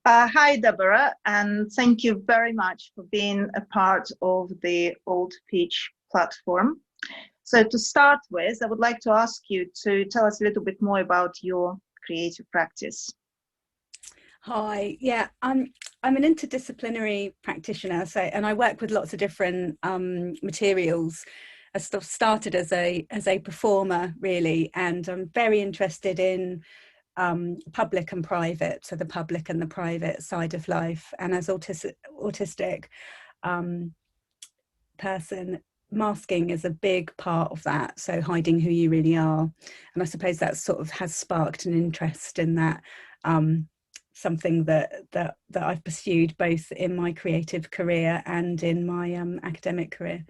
Hi, Deborah, and thank you very much for being a part of the AltPitch platform. So to start with, I would like to ask you to tell us a little bit more about your creative practice. Hi, yeah, I'm an interdisciplinary practitioner, and I work with lots of different materials. I started as a performer, really, and I'm very interested in public and private, so the public and the private side of life. And as autistic person, masking is a big part of that, so hiding who you really are. And I suppose that sort of has sparked an interest in that, something that I've pursued both in my creative career and in my academic career.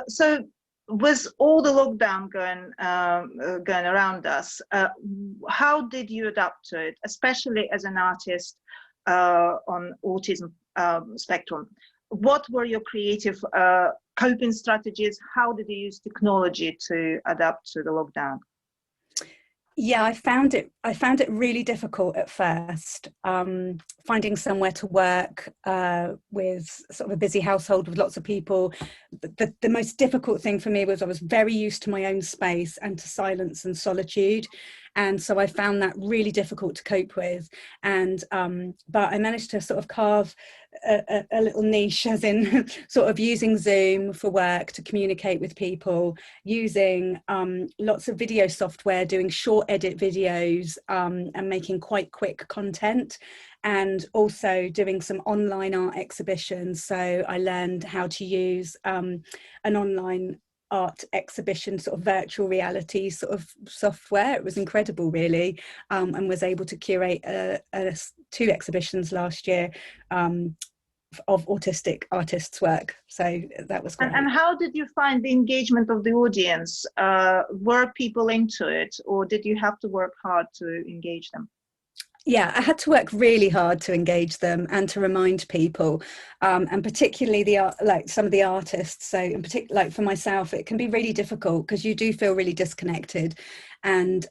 So with all the lockdown going around us, how did you adapt to it, especially as an artist on autism spectrum? What were your creative coping strategies? How did you use technology to adapt to the lockdown? Yeah, I found it really difficult at first, finding somewhere to work with sort of a busy household with lots of people. The most difficult thing for me was I was very used to my own space and to silence and solitude. And so I found that really difficult to cope with. And but I managed to sort of carve a little niche, as in sort of using Zoom for work to communicate with people, using lots of video software, doing short edit videos and making quite quick content, and also doing some online art exhibitions. So I learned how to use an online art exhibition, sort of virtual reality sort of software. It was incredible, really, and was able to curate 2 exhibitions last year of autistic artists' work. So that was great. And how did you find the engagement of the audience? Were people into it, or did you have to work hard to engage them? Yeah, I had to work really hard to engage them and to remind people, and particularly like some of the artists. So in particular, like for myself, it can be really difficult because you do feel really disconnected, and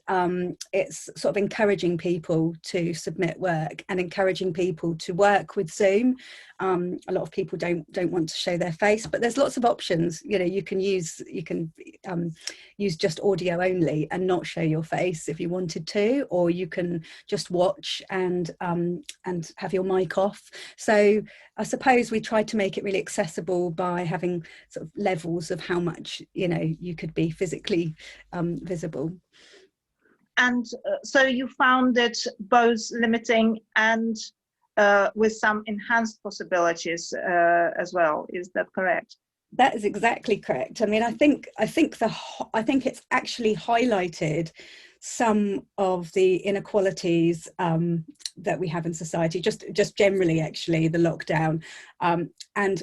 it's sort of encouraging people to submit work and encouraging people to work with Zoom. A lot of people don't want to show their face, but there's lots of options. You know, you can use just audio only and not show your face if you wanted to, or you can just watch and have your mic off. So I suppose we tried to make it really accessible by having sort of levels of how much, you know, you could be physically visible. And so you found it both limiting and with some enhanced possibilities as well. Is that correct? That is exactly correct. I mean, I think it's actually highlighted some of the inequalities that we have in society, just generally, actually, the lockdown. And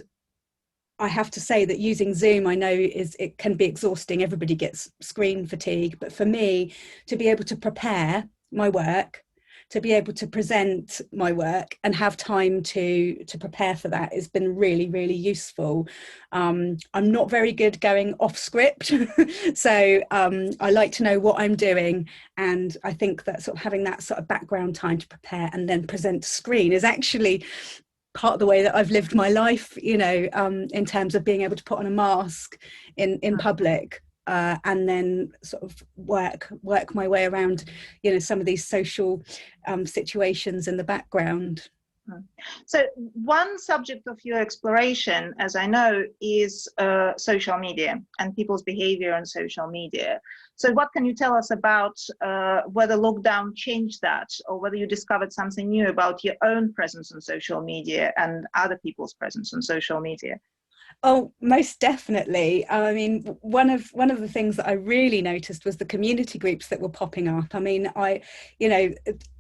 I have to say that using Zoom, I know it can be exhausting. Everybody gets screen fatigue, but for me, to be able to prepare my work, to be able to present my work and have time to prepare for that has been really, really useful. I'm not very good going off script, so I like to know what I'm doing, and I think that sort of having that sort of background time to prepare and then present to screen is actually part of the way that I've lived my life, you know, in terms of being able to put on a mask in public. And then sort of work my way around, you know, some of these social situations in the background. So one subject of your exploration, as I know, is social media and people's behavior on social media. So what can you tell us about whether lockdown changed that, or whether you discovered something new about your own presence on social media and other people's presence on social media? Oh, most definitely. I mean, one of the things that I really noticed was the community groups that were popping up. I mean, you know,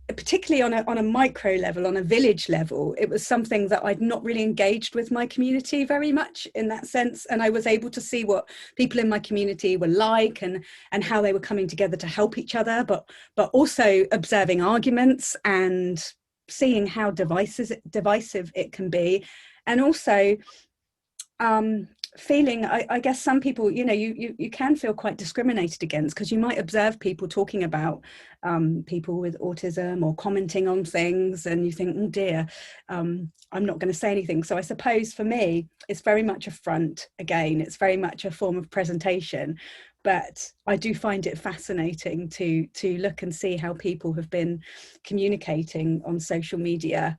particularly on a micro level, on a village level, it was something that I'd not really engaged with my community very much in that sense. And I was able to see what people in my community were like and how they were coming together to help each other, but also observing arguments and seeing how divisive it can be. And also feeling, I guess some people, you know, you can feel quite discriminated against, because you might observe people talking about people with autism or commenting on things, and you think, oh dear, I'm not going to say anything. So I suppose for me, it's very much a front again. It's very much a form of presentation. But I do find it fascinating to look and see how people have been communicating on social media.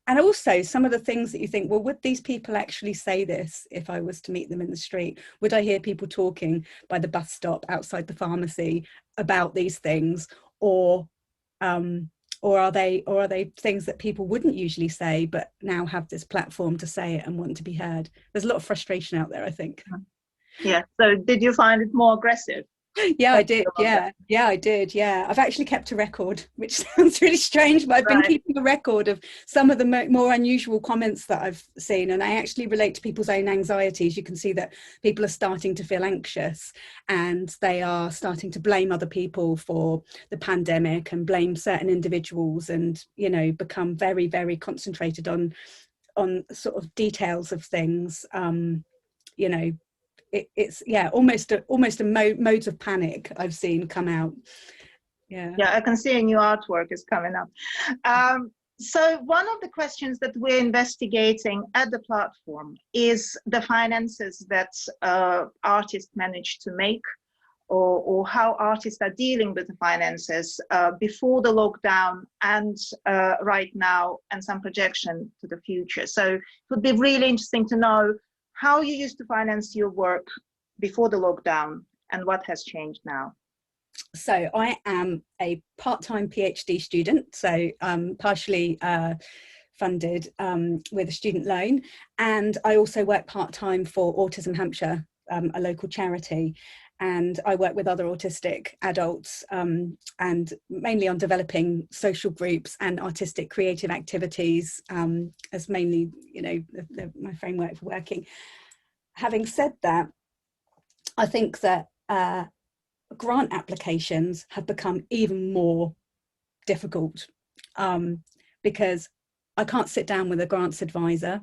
And also some of the things that you think, well, would these people actually say this if I was to meet them in the street? Would I hear people talking by the bus stop outside the pharmacy about these things? Or are they things that people wouldn't usually say, but now have this platform to say it and want to be heard? There's a lot of frustration out there, I think. Yeah. So did you find it more aggressive? Yeah, I did. Yeah, I did. Yeah, I've actually kept a record, which sounds really strange, but I've been keeping a record of some of the more unusual comments that I've seen, and I actually relate to people's own anxieties. You can see that people are starting to feel anxious, and they are starting to blame other people for the pandemic and blame certain individuals, and, you know, become very, very concentrated on sort of details of things. You know, it's almost a modes of panic I've seen come out. Yeah, I can see a new artwork is coming up. So one of the questions that we're investigating at the platform is the finances that artists manage to make, or how artists are dealing with the finances before the lockdown and right now, and some projection to the future. So it would be really interesting to know how you used to finance your work before the lockdown and what has changed now. So I am a part-time PhD student, so partially funded with a student loan, and I also work part-time for Autism Hampshire, a local charity, and I work with other autistic adults, and mainly on developing social groups and artistic creative activities as mainly, you know, my framework for working. Having said that, I think that grant applications have become even more difficult because I can't sit down with a grants advisor.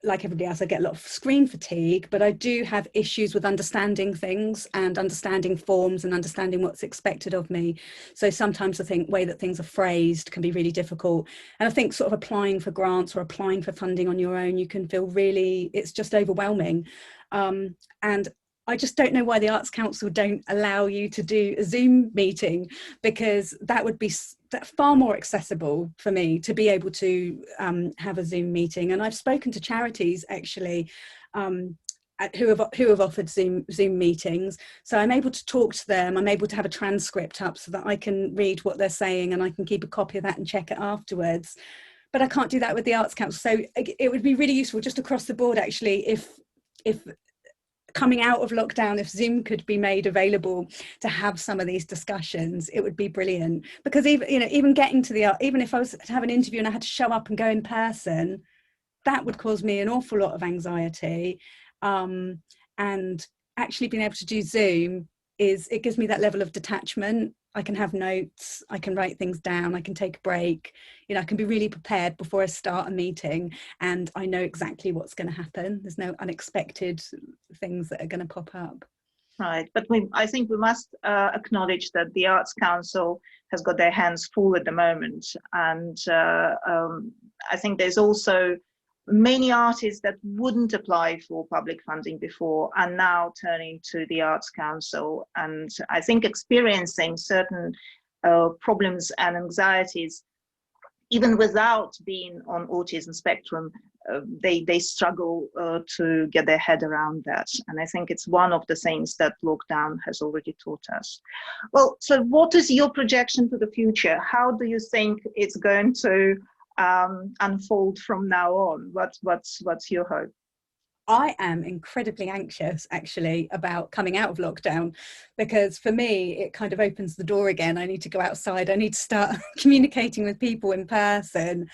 Like everybody else, I get a lot of screen fatigue, but I do have issues with understanding things and understanding forms and understanding what's expected of me. So sometimes I think the way that things are phrased can be really difficult. And I think sort of applying for grants or applying for funding on your own, you can feel really, it's just overwhelming. And I just don't know why the Arts Council don't allow you to do a Zoom meeting, because that would be far more accessible for me to be able to have a Zoom meeting. And I've spoken to charities actually who have offered Zoom meetings. So I'm able to talk to them. I'm able to have a transcript up so that I can read what they're saying and I can keep a copy of that and check it afterwards. But I can't do that with the Arts Council. So it would be really useful just across the board, actually, if coming out of lockdown, if Zoom could be made available to have some of these discussions, it would be brilliant. Because even getting to even if I was to have an interview and I had to show up and go in person, that would cause me an awful lot of anxiety. And actually being able to do Zoom it gives me that level of detachment. I can have notes, I can write things down, I can take a break, I can be really prepared before I start a meeting, and I know exactly what's going to happen. There's no unexpected things that are going to pop up. Right, but I think we must acknowledge that the Arts Council has got their hands full at the moment, and I think there's also many artists that wouldn't apply for public funding before are now turning to the Arts Council, and I think experiencing certain problems and anxieties even without being on autism spectrum. They struggle to get their head around that, and I think it's one of the things that lockdown has already taught us. Well, so what is your projection to the future? How do you think it's going to unfold from now on? What's your hope? I am incredibly anxious actually about coming out of lockdown, because for me it kind of opens the door again. I need to go outside, I need to start communicating with people in person.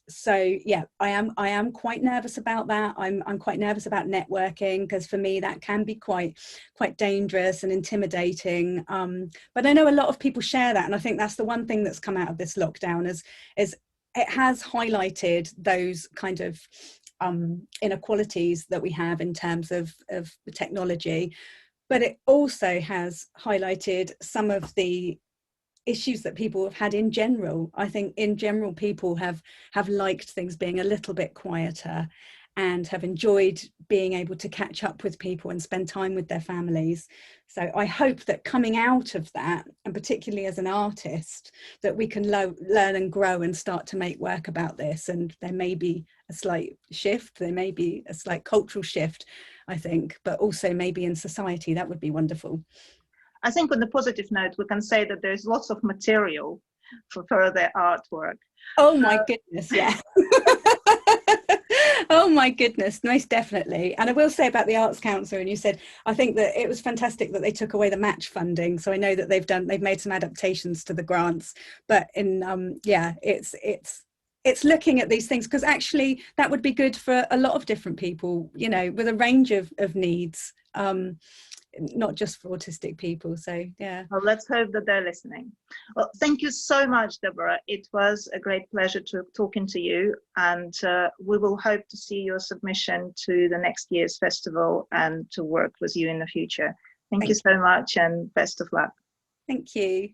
So yeah, I am quite nervous about that. I'm quite nervous about networking, because for me that can be quite dangerous and intimidating. But I know a lot of people share that, and I think that's the one thing that's come out of this lockdown is it has highlighted those kind of inequalities that we have in terms of the technology, but it also has highlighted some of the issues that people have had in general. I think in general people have liked things being a little bit quieter and have enjoyed being able to catch up with people and spend time with their families. So I hope that coming out of that, and particularly as an artist, that we can learn and grow and start to make work about this. And there may be a slight shift, there may be a slight cultural shift, I think, but also maybe in society. That would be wonderful. I think on the positive note, we can say that there's lots of material for further artwork. Oh my goodness, yeah. Oh my goodness, most definitely. And I will say about the Arts Council, and you said, I think that it was fantastic that they took away the match funding. So I know that they've made some adaptations to the grants, but in yeah, it's looking at these things, because actually that would be good for a lot of different people, you know, with a range of needs. Not just for autistic people. So yeah, well, let's hope that they're listening. Well, thank you so much, Deborah. It was a great pleasure talking to you, and we will hope to see your submission to the next year's festival and to work with you in the future. Thank you so much, and best of luck. Thank you.